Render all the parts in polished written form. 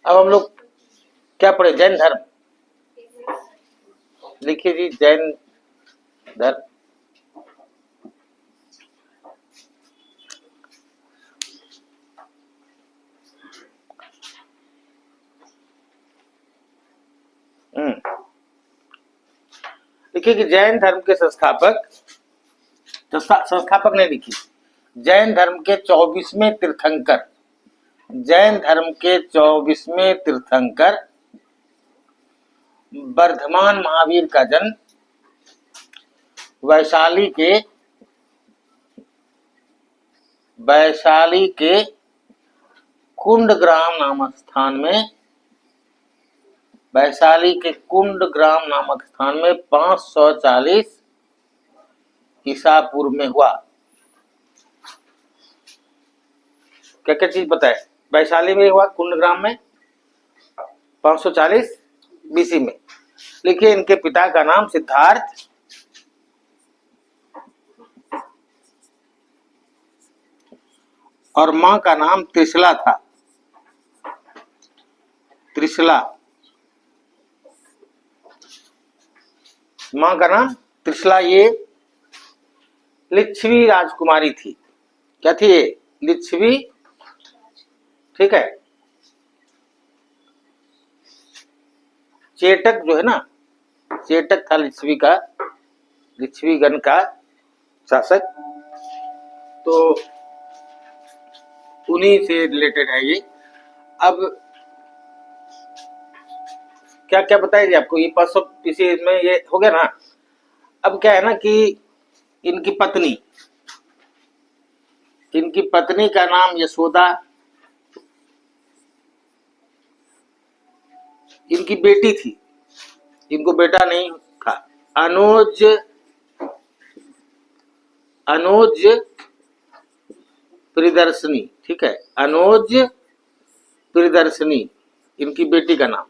अब हम लोग क्या पढ़े? जैन धर्म। लिखिए जी, जैन धर्म। देखिए कि जैन धर्म के संस्थापक ने लिखी, जैन धर्म के 24वें तीर्थंकर, जैन धर्म के 24वें तीर्थंकर वर्धमान महावीर का जन्म वैशाली के कुंडग्राम नामक स्थान में, वैशाली के कुंडग्राम नामक स्थान में 540 ईसा पूर्व में हुआ। क्या क्या चीज पता है? वैशाली में हुआ, कुंडग्राम में 540 बीसी में। लिखिए, इनके पिता का नाम सिद्धार्थ और मां का नाम त्रिशला था। त्रिशला, मां का नाम त्रिशला। ये लिच्छवी राजकुमारी थी। क्या थी ये? लिच्छवी। ठीक है। चेटक जो है ना, चेटक था लिच्छवी का, लिच्छवीगण का शासक, तो उन्हीं से रिलेटेड है ये। अब क्या क्या बताइए आपको? ये 500 इसी में ये हो गया ना। अब क्या है ना कि इनकी पत्नी का नाम यशोदा, इनकी बेटी थी, इनको बेटा नहीं था, अनुज प्रियदर्शनी। ठीक है, अनुज प्रियदर्शनी इनकी बेटी का नाम।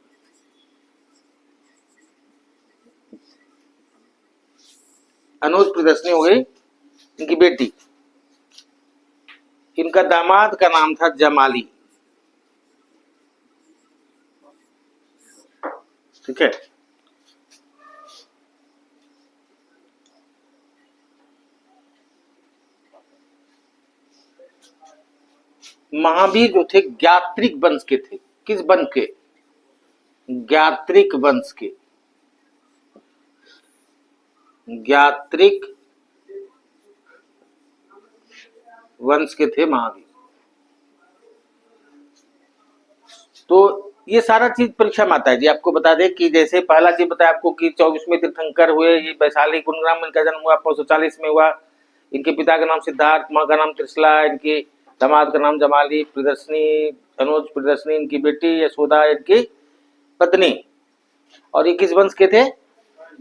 अनुज प्रियदर्शनी हो गई इनकी बेटी। इनका दामाद का नाम था जमाली। ठीक है। महावीर जो थे ज्ञात्रिक वंश के थे। किस वंश के? ज्ञात्रिक वंश के। ज्ञात्रिक वंश के थे महावीर। तो ये सारा चीज परीक्षा में आता है जी। आपको बता दें कि जैसे पहला चीज बताया आपको कि 24वें तीर्थंकर हुए, ये वैशाली कुंडग्राम में इनका जन्म हुआ, 540 में हुआ। इनके पिता का नाम सिद्धार्थ, माँ का नाम त्रिशला, इनके दामाद का नाम जमाली प्रियदर्शनी, अनुज प्रियदर्शनी इनकी बेटी, यशोदा इनकी पत्नी। और ये किस वंश के थे?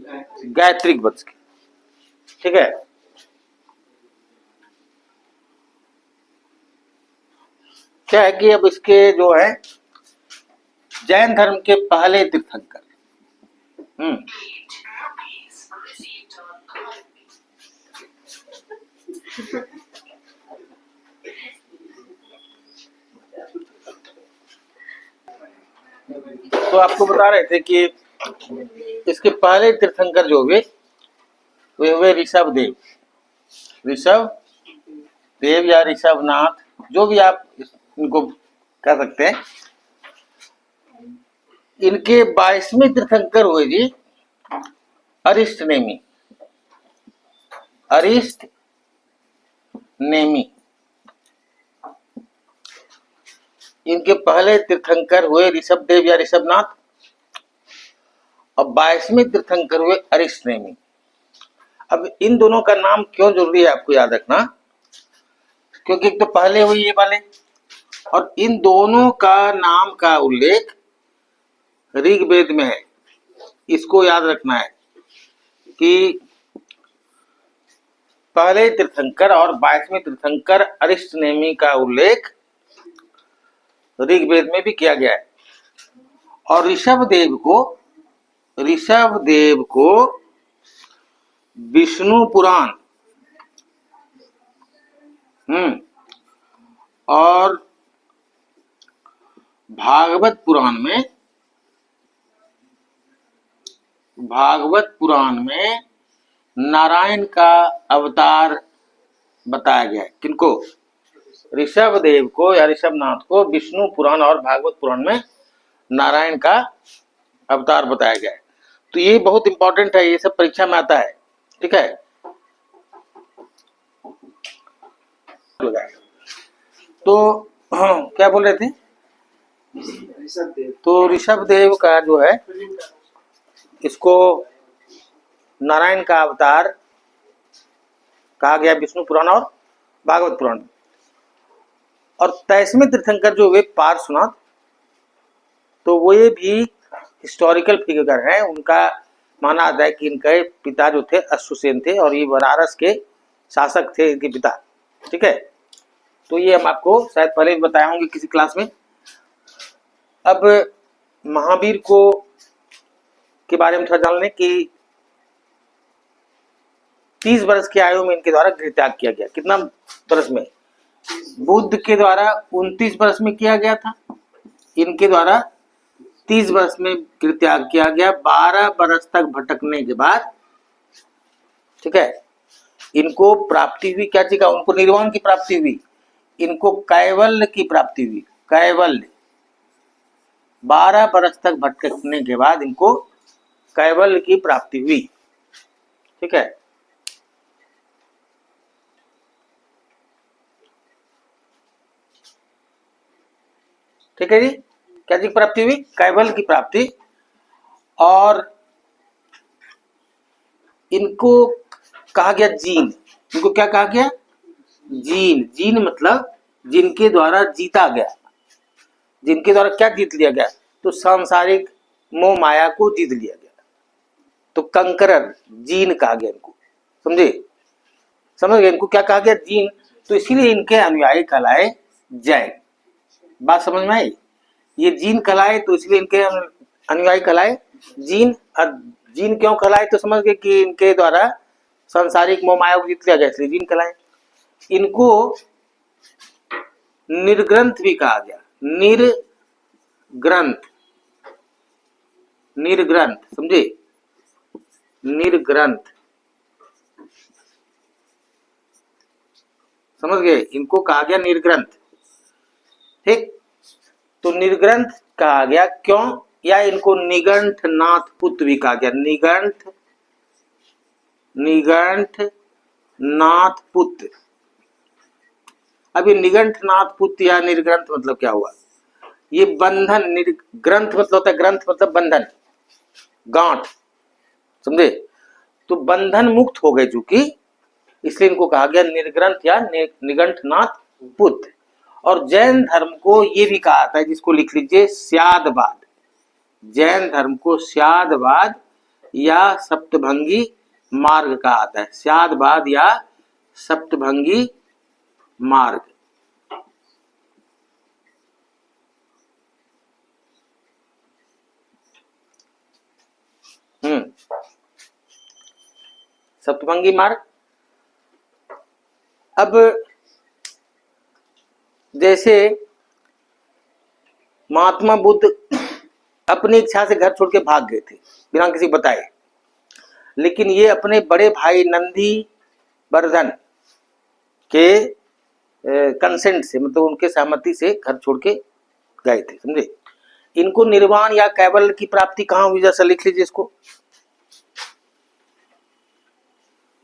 गायत्रिक वंश के। ठीक है। क्या है कि अब इसके जो है जैन धर्म के पहले तीर्थंकर, तो आपको बता रहे थे कि इसके पहले तीर्थंकर जो हुए वे हुए ऋषभ देव या ऋषभनाथ, जो भी आप इनको कह सकते हैं। इनके 22वें तीर्थंकर हुए जी अरिष्ट नेमी। इनके पहले तीर्थंकर हुए ऋषभदेव या ऋषभनाथ, और 22वें तीर्थंकर हुए अरिष्ट नेमी। अब इन दोनों का नाम क्यों जरूरी है आपको याद रखना? क्योंकि एक तो पहले हुई ये वाले, और इन दोनों का नाम का उल्लेख ऋग्वेद में है। इसको याद रखना है कि पहले तीर्थंकर और 22वें तीर्थंकर अरिष्ट नेमी का उल्लेख ऋग्वेद में भी किया गया है। और ऋषभदेव को विष्णु पुराण और भागवत पुराण में नारायण का अवतार बताया गया है। किनको? ऋषभ देव को या ऋषभनाथ को विष्णु पुराण और भागवत पुराण में नारायण का अवतार बताया गया है। तो ये बहुत इंपॉर्टेंट है, ये सब परीक्षा में आता है। ठीक है, तो क्या बोल रहे थे? तो ऋषभ देव का जो है, इसको नारायण का अवतार कहा गया विष्णु पुराण और भागवत पुराण में। और 23वें तीर्थंकर जो वे पार्श्वनाथ, तो वो ये भी हिस्टोरिकल फिगर हैं। उनका माना जाता है कि इनके पिता जो थे अश्वसेन थे और ये बनारस के शासक थे, इनके पिता। ठीक है, तो ये हम आपको शायद पहले भी बताए होंगे किसी क्लास में। अब महावीर को के बारे में थोड़ा जान लें कि 30 वर्ष की आयु में इनके द्वारा गृह त्याग किया गया। कितना वर्ष में? बुद्ध के द्वारा 29 वर्ष में किया गया था, इनके द्वारा 30 वर्ष में गृह त्याग किया गया। 12 वर्ष तक भटकने के बाद, ठीक है, इनको प्राप्ति हुई क्या चीज का? उनको निर्वाण की प्राप्ति हुई, इनको कैवल्य की प्राप्ति हुई। कैवल्य 12 वर्ष तक भटकने के बाद इनको कैवल्य की प्राप्ति हुई। ठीक है, ठीक है जी। क्या चीज प्राप्ति हुई? कैवल्य की प्राप्ति। और इनको कहा गया जीन। इनको क्या कहा गया? जीन। जीन मतलब जिनके द्वारा जीता गया, जिनके द्वारा क्या जीत लिया गया? तो सांसारिक मोह माया को जीत लिया गया, तो कंकरर जीन कहा गया इनको। समझे? समझ गए? इनको क्या कहा गया? जीन। तो इसीलिए इनके अनुयायी कहलाए जैन। बात समझ में आई? ये जीन कहलाए तो इसलिए इनके अनुयायी कहलाए जीन। जीन क्यों कहलाए? तो समझ गए कि इनके द्वारा सांसारिक मोह माया को जीत लिया गया, इसलिए जीन कहलाए। इनको निर्ग्रंथ भी कहा गया। निर्ग्रंथ, निर्ग्रंथ, समझे? निर्ग्रंथ, समझ गए? इनको कहा गया निर्ग्रंथ। ठीक, तो निर्ग्रंथ कहा गया क्यों? या इनको निगंठ नाथ पुत्र भी कहा गया। निगंठ नाथ पुत्र। अब ये निगंठ नाथ पुत्र या निर्ग्रंथ मतलब क्या हुआ? ये बंधन, ग्रंथ मतलब होता है, ग्रंथ मतलब बंधन, गांठ, समझे? तो बंधन मुक्त हो गए चूंकि, इसलिए इनको कहा गया निर्ग्रंथ या निगंठ नाथ पुत्र। और जैन धर्म को ये भी कहा जाता है, जिसको लिख लीजिए, स्यादवाद। जैन धर्म को स्यादवाद या सप्तभंगी मार्ग कहा जाता है। स्यादवाद या सप्तभंगी मार्ग। सप्तभंगी मार्ग। अब जैसे महात्मा बुद्ध अपनी इच्छा से घर छोड़ के भाग गए थे बिना किसी बताए, लेकिन ये अपने बड़े भाई नंदी वर्धन के कंसेंट से, मतलब उनके सहमति से घर छोड़ के गए थे। समझे? इनको निर्वाण या कैवल्य की प्राप्ति कहाँ हुई? जैसा लिख लीजिए इसको।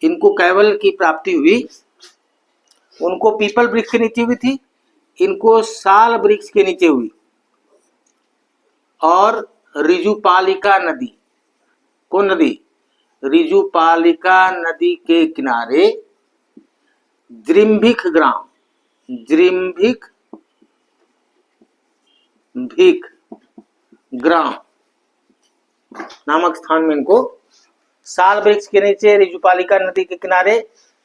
इनको कैवल्य की प्राप्ति हुई, उनको पीपल वृक्ष के नीचे हुई थी, इनको साल वृक्ष के नीचे हुई। और ऋजुपालिका नदी, कौन नदी? ऋजुपालिका नदी के किनारे जृंभिक ग्राम, जृंभिक ग्राम नामक स्थान में इनको, साल वृक्ष के नीचे ऋजुपालिका नदी के किनारे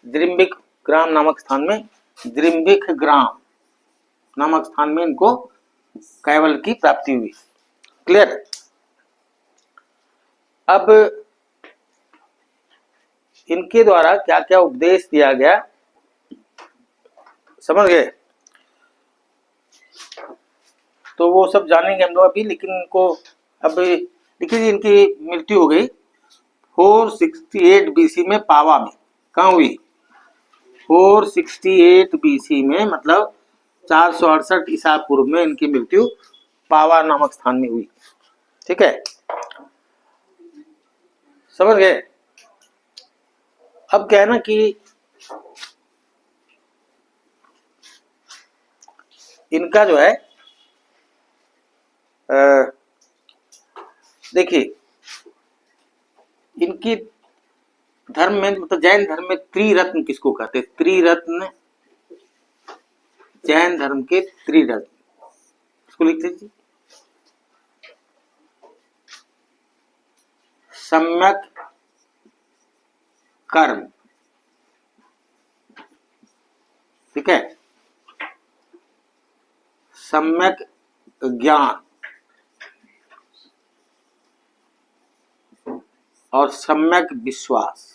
जृंभिक ग्राम नामक स्थान में, जृंभिक ग्राम नामक स्थान में इनको कैवल्य की प्राप्ति हुई। क्लियर? अब इनके द्वारा क्या क्या उपदेश दिया गया, समझ गए? तो वो सब जानेंगे हम लोग अभी, लेकिन इनको अब देखिए इनकी मृत्यु हो गई 468 बीसी में पावा में। कहाँ हुई? 468 बीसी में, मतलब 468 ईसा पूर्व में इनकी मृत्यु पावा नामक स्थान में हुई। ठीक है, समझ गए? अब क्या है ना कि इनका जो है देखिए इनकी धर्म में, मतलब जैन धर्म में त्रिरत्न किसको कहते हैं? त्रिरत्न, जैन धर्म के त्रिरत्न, इसको लिखते जी। सम्यक कर्म, ठीक है, सम्यक ज्ञान और सम्यक विश्वास।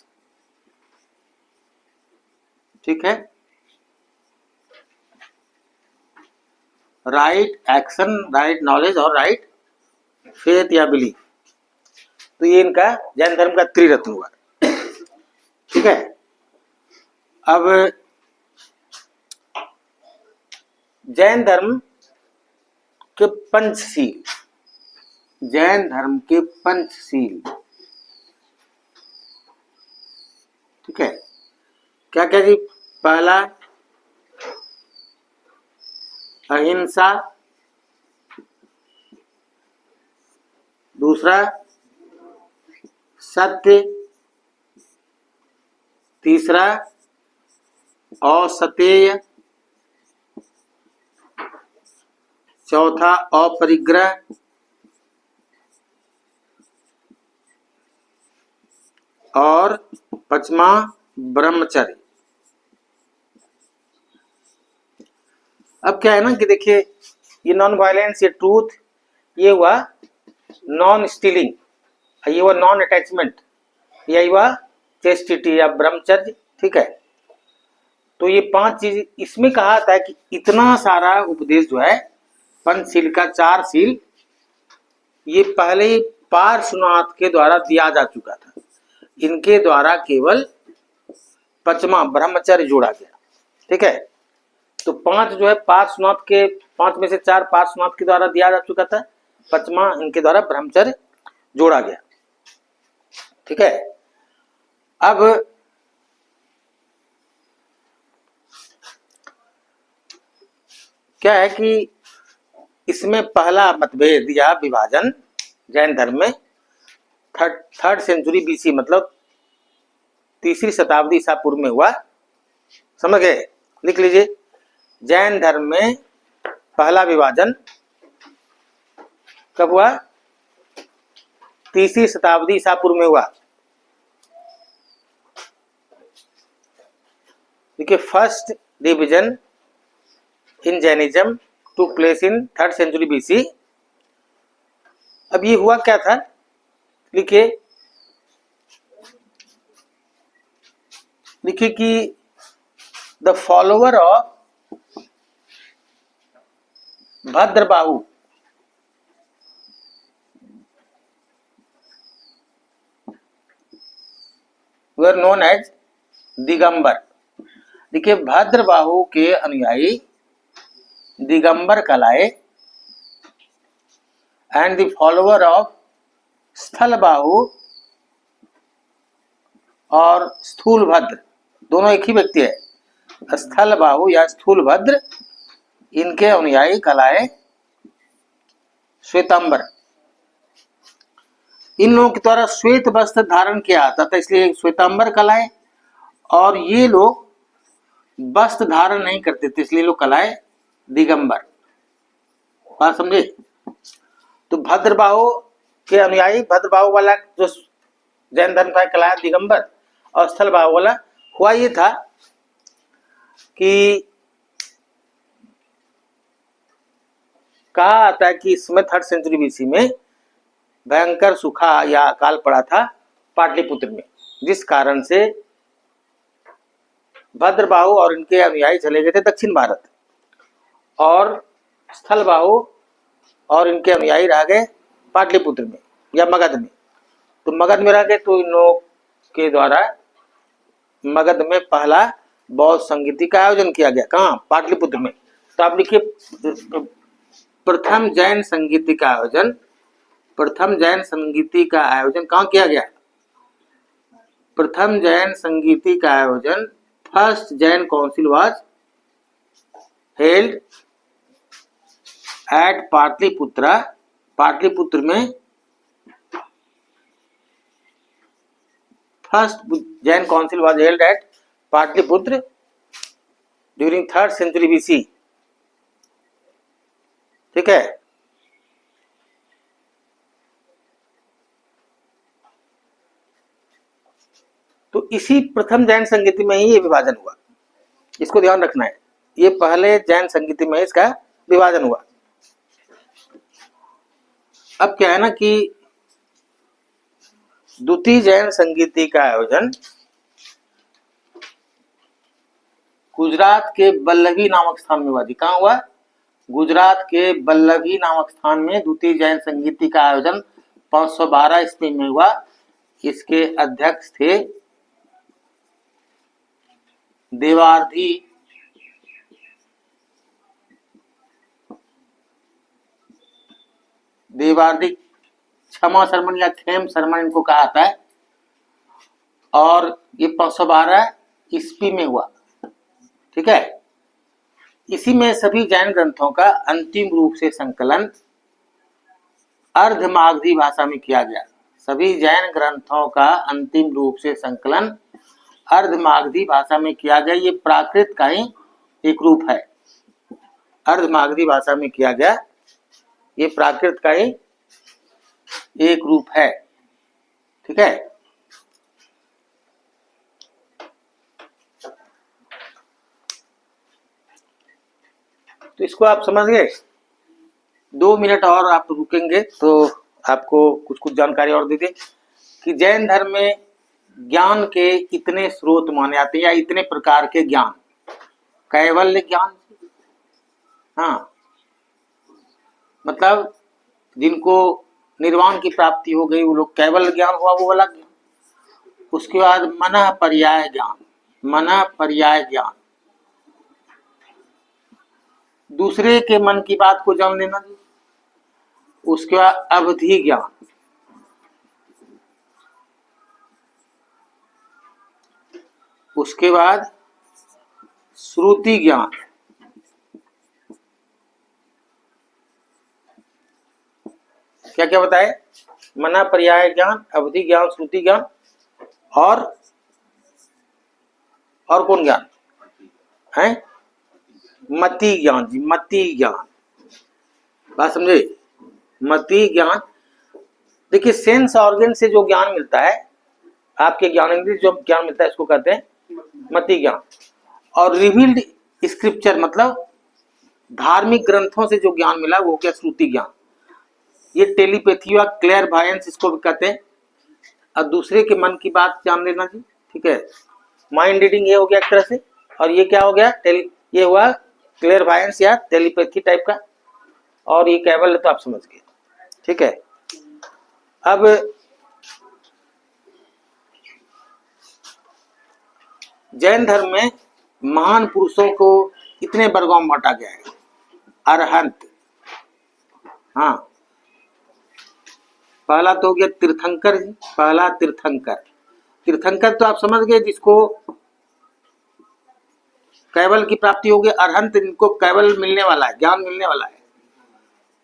ठीक है, राइट एक्शन, राइट नॉलेज और राइट फेथ या बिलीफ। तो ये इनका जैन धर्म का त्रिरत्न हुआ। ठीक है, अब जैन धर्म के पंचशील, जैन धर्म के पंचशील, ठीक है, क्या क्या जी? पहला अहिंसा, दूसरा सत्य, तीसरा असतेय, चौथा अपरिग्रह, और पांचवा ब्रह्मचर्य। अब क्या है ना कि देखिए ये नॉन वायलेंस, ये ट्रूथ, ये हुआ नॉन स्टीलिंग, ये हुआ नॉन अटैचमेंट, ये हुआ चेस्टिटी या ब्रह्मचर्य। ठीक है, तो ये 5 चीज इसमें कहा था कि इतना सारा उपदेश जो है पंचशील का 4 शील, ये पहले ही पार्श्वनाथ के द्वारा दिया जा चुका था। इनके द्वारा केवल 5वां ब्रह्मचर्य जोड़ा गया। ठीक है, तो 5 जो है पार्श्वनाथ के, 5 में से 4 पार्श्वनाथ के द्वारा दिया जा चुका था, 5वां इनके द्वारा ब्रह्मचर्य जोड़ा गया। ठीक है, अब क्या है कि इसमें पहला मतभेद या विभाजन जैन धर्म में थर्ड सेंचुरी बीसी, मतलब 3री शताब्दी ईसा पूर्व में हुआ। समझ गए? लिख लीजिए, जैन धर्म में पहला विभाजन कब हुआ? 3री शताब्दी ईसा पूर्व में हुआ। देखिए, first division in Jainism took place in 3rd century BC. अब ये हुआ क्या था? लिखिए कि the follower of Bhadrabahu were known as Digambar. देखिए, भद्रबाहु के अनुयायी दिगंबर कहलाए, and the follower of Sthalabahu और स्थूलभद्र, दोनों एक ही व्यक्ति है, स्थलबाहु या स्थूलभद्र, इनके अनुयायी कहलाए श्वेतांबर। इन लोगों के द्वारा श्वेत वस्त्र धारण किया जाता था, इसलिए श्वेतांबर कहलाए, और ये लोग वस्त्र धारण नहीं करते थे, इसलिए लोग कहलाए दिगंबर। बात समझे? तो भद्रबाहु के अनुयायी, भद्रबाहु वाला जो जैन धर्म का कहलाया दिगंबर, और स्थलबाहु वाला हुआ ये था कि कहा आता है कि इसमें 3rd सेंचुरी बीसी में भयंकर सूखा या अकाल पड़ा था पाटलिपुत्र में, जिस कारण से भद्रबाहु और इनके अनुयायी चले गए थे दक्षिण भारत, और स्थलबाहु और इनके अनुयायी रह गए पाटलिपुत्र में या मगध में। तो मगध में रह गए, तो इन लोगों के द्वारा मगध में पहला बौद्ध संगीति का आयोजन किया गया। कहाँ? पाटलिपुत्र में। तो आप लिखिए प्रथम जैन संगीति का आयोजन, प्रथम जैन संगीति का आयोजन कहाँ किया गया? प्रथम जैन संगीति का आयोजन first Jain council was held at Pataliputra, Pataliputra में first Jain council was held at Pataliputra during 3rd century BC। ठीक है। तो इसी प्रथम जैन संगीति में ही ये विभाजन हुआ, इसको ध्यान रखना है। ये पहले जैन संगीति में इसका विभाजन हुआ। अब क्या है ना कि द्वितीय जैन संगीति का आयोजन गुजरात के बल्लभी नामक स्थान में हुआ। कहाँ हुआ? गुजरात के बल्लभी नामक स्थान में द्वितीय जैन संगीति का आयोजन 512 ईस्वी में हुआ। इसके अध्यक्ष थे देवार्धी क्षमा शर्मन या खेम शर्मन इनको कहा था। और ये 512 ईस्वी में हुआ। ठीक है। इसी में सभी जैन ग्रंथों का अंतिम रूप से संकलन अर्धमागधी भाषा में किया गया। सभी जैन ग्रंथों का अंतिम रूप से संकलन अर्धमागधी भाषा में किया गया। ये प्राकृत का ही एक रूप है, अर्धमागधी भाषा में किया गया। ये प्राकृत का ही एक रूप है। ठीक है। तो इसको आप समझ गए। 2 मिनट और आप रुकेंगे तो आपको कुछ कुछ जानकारी और दे दे कि जैन धर्म में ज्ञान के इतने स्रोत माने जाते हैं या इतने प्रकार के ज्ञान। कैवल्य ज्ञान, हाँ, मतलब जिनको निर्वाण की प्राप्ति हो गई वो लोग कैवल्य ज्ञान हुआ, वो वाला ज्ञान। उसके बाद मनः पर्याय ज्ञान, मनः पर्याय ज्ञान, दूसरे के मन की बात को जान लेना। उसके बाद अवधि ज्ञान, उसके बाद श्रुति ज्ञान, क्या क्या बताए? मना पर्याय ज्ञान, अवधि ज्ञान, श्रुति ज्ञान और कौन ज्ञान है? मति ज्ञान जी, मति ज्ञान। बात समझे? मति ज्ञान। देखिए सेंस ऑर्गन से जो ज्ञान मिलता है, आपके ज्ञान इंद्रिय जो ज्ञान मिलता है इसको कहते हैं मति ज्ञान। और रिवील्ड स्क्रिप्चर मतलब धार्मिक ग्रंथों से जो ज्ञान मिला वो क्या? श्रुति ज्ञान। ये टेलीपैथी या क्लेयरवायंस इसको भी कहते हैं। अब दूसरे के मन की बात जान लेना जी। ठीक है। माइंड रीडिंग ये हो गया एक तरह से, और ये क्या हो गया? ये हुआ क्लेयरवायंस या टेलीपैथी टाइप का, और ये कैवल्य तो आप समझ गए। ठीक है। अब जैन धर्म में महान पुरुषों को इतने वर्गों में बांटा गया है। अरहंत, हाँ, पहला तो हो गया तीर्थंकर जी। पहला तीर्थंकर, तीर्थंकर तो आप समझ गए जिसको कैवल की प्राप्ति होगी। अरहंत इनको कैवल मिलने वाला है, ज्ञान मिलने वाला है।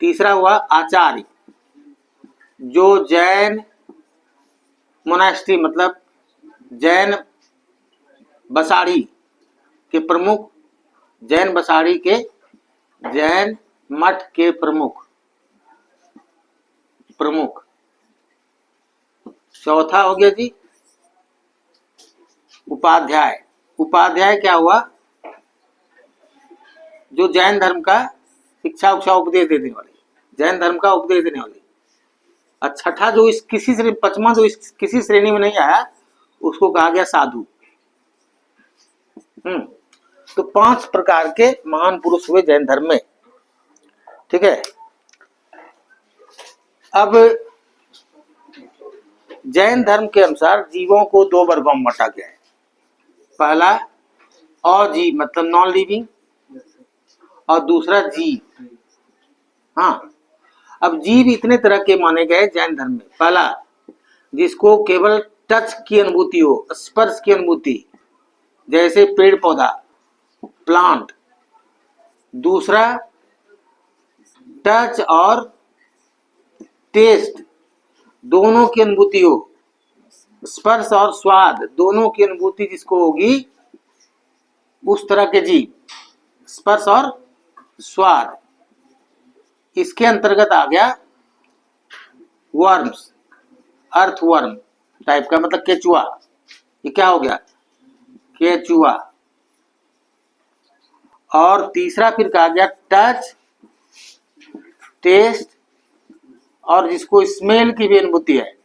तीसरा हुआ आचार्य, जो जैन मोनास्ट्री मतलब जैन बसाड़ी के प्रमुख, जैन बसाड़ी के जैन मठ के प्रमुख। चौथा हो गया जी उपाध्याय। उपाध्याय क्या हुआ? जो जैन धर्म का शिक्षा उक्षा उपदेश देने वाले, जैन धर्म का उपदेश देने वाले। और छठा जो इस किसी श्रेणी, पांचवा जो इस किसी श्रेणी में नहीं आया उसको कहा गया साधु। तो 5 प्रकार के महान पुरुष हुए जैन धर्म में। ठीक है। अब जैन धर्म के अनुसार जीवों को दो वर्गों में बांटा गया है। पहला अजीव मतलब नॉन लिविंग, और दूसरा जीव। हाँ, अब जीव इतने तरह के माने गए जैन धर्म में। पहला, जिसको केवल टच की अनुभूति हो, स्पर्श की अनुभूति, जैसे पेड़ पौधा, प्लांट। दूसरा, टच और टेस्ट दोनों की अनुभूति हो, स्पर्श और स्वाद दोनों की अनुभूति जिसको होगी, उस तरह के जीव, स्पर्श और स्वाद। इसके अंतर्गत आ गया वर्म्स, अर्थवर्म टाइप का, मतलब केचुआ। ये क्या हो गया? केचुआ। और तीसरा फिर कहा गया टच, टेस्ट और जिसको स्मेल की भी अनुभूति है।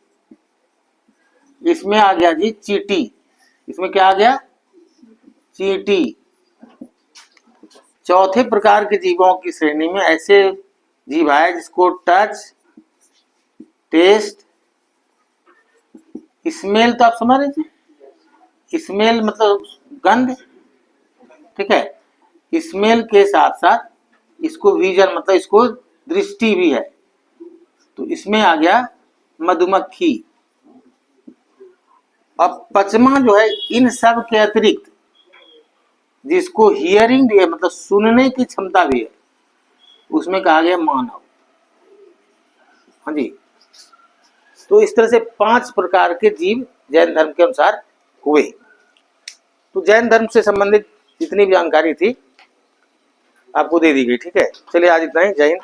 इसमें आ गया जी चींटी। इसमें क्या आ गया? चींटी। चौथे प्रकार के जीवों की श्रेणी में ऐसे जीव आए जिसको टच, टेस्ट, स्मेल, तो आप समझ रहे थे, स्मेल मतलब गंध, ठीक है। स्मेल के साथ साथ इसको विजन मतलब इसको दृष्टि भी है। तो इसमें आ गया मधुमक्खी। अब पचमा जो है, इन सब के अतिरिक्त जिसको हियरिंग भी है, मतलब सुनने की क्षमता भी है, उसमें कहा गया मानव। हाँ जी। तो इस तरह से 5 प्रकार के जीव जैन धर्म के अनुसार हुए। तो जैन धर्म से संबंधित जितनी भी जानकारी थी आपको दे दी गई। ठीक है, चलिए आज इतना ही। जय हिंद।